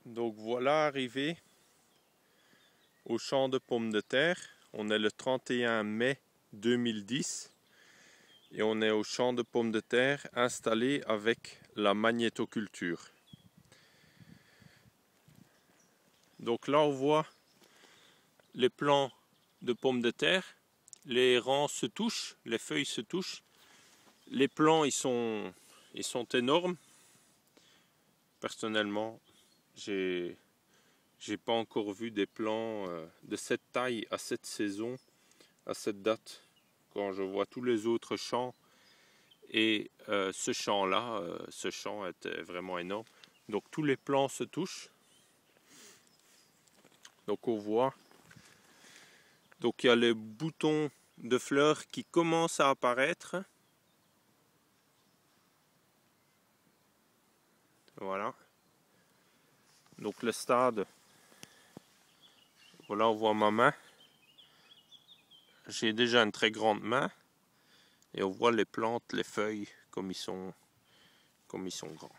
Donc voilà, arrivé au champ de pommes de terre. On est le 31 mai 2010 et on est au champ de pommes de terre installé avec la magnétoculture. Donc là on voit les plants de pommes de terre, les rangs se touchent, les feuilles se touchent, les plants ils sont énormes. Personnellement, j'ai pas encore vu des plants de cette taille à cette saison, à cette date, quand je vois tous les autres champs. Et ce champ-là, ce champ était vraiment énorme. Donc tous les plants se touchent. Donc on voit. Donc il y a les boutons de fleurs qui commencent à apparaître. Voilà. Donc le stade. Voilà, on voit ma main. J'ai déjà une très grande main. Et on voit les plantes, les feuilles, comme ils sont grands.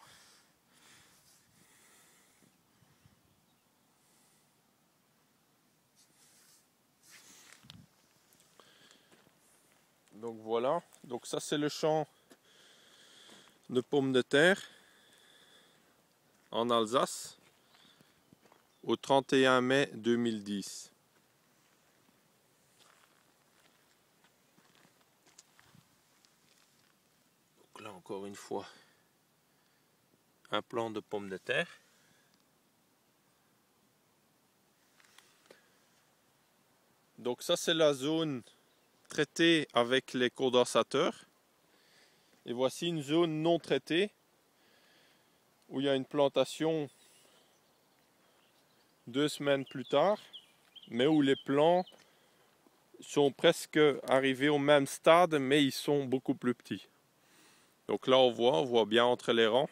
Donc voilà, donc ça c'est le champ de pommes de terre en Alsace au 31 mai 2010. Donc là encore une fois, un plant de pommes de terre. Donc ça c'est la zone traitée avec les condensateurs. Et voici une zone non traitée où il y a une plantation 2 semaines plus tard, mais où les plants sont presque arrivés au même stade, mais ils sont beaucoup plus petits. Donc là on voit bien entre les rangs,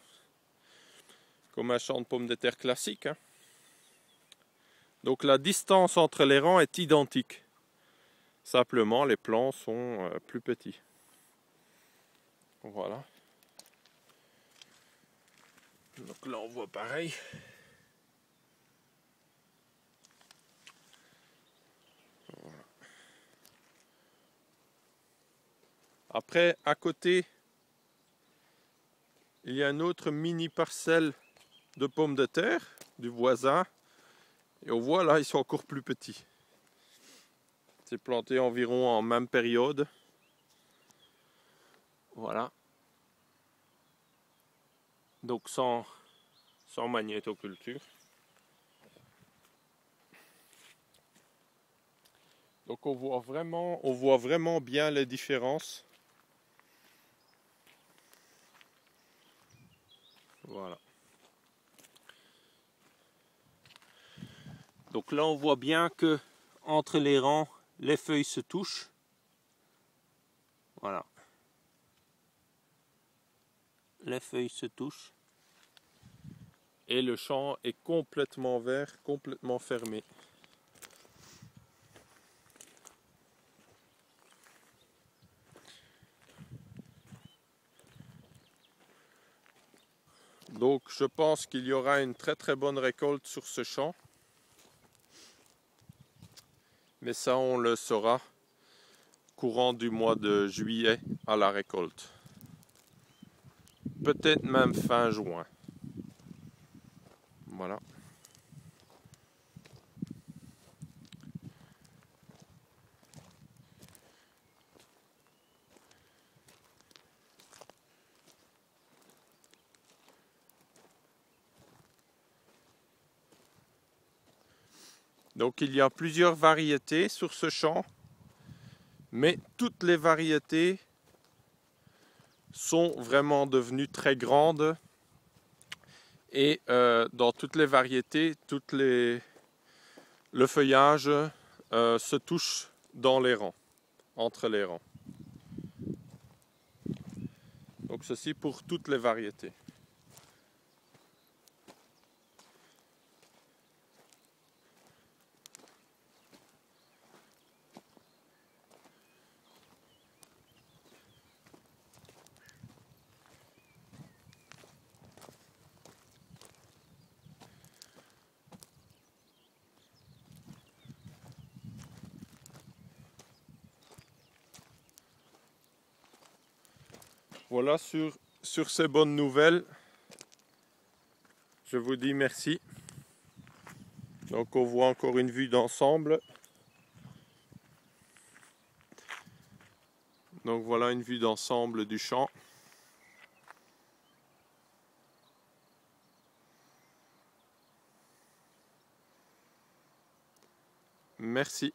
comme un champ de pommes de terre classique. Donc la distance entre les rangs est identique. Simplement les plants sont plus petits. Voilà. Donc là on voit pareil. Voilà. Après, à côté, il y a une autre mini parcelle de pommes de terre du voisin. Et on voit là, ils sont encore plus petits. C'est planté environ en même période. Voilà. Donc sans magnétoculture. Donc on voit vraiment bien les différences. Voilà. Donc là on voit bien que entre les rangs, les feuilles se touchent. Voilà. Les feuilles se touchent. Et le champ est complètement vert, complètement fermé. Donc je pense qu'il y aura une très bonne récolte sur ce champ. Mais ça on le saura courant du mois de juillet à la récolte. Peut-être même fin juin. Voilà. Donc il y a plusieurs variétés sur ce champ, mais toutes les variétés sont vraiment devenues très grandes. Et dans toutes les variétés, le feuillage se touche dans les rangs, entre les rangs. Donc ceci pour toutes les variétés. Voilà, sur ces bonnes nouvelles, je vous dis merci. Donc on voit encore une vue d'ensemble. Donc voilà une vue d'ensemble du champ. Merci.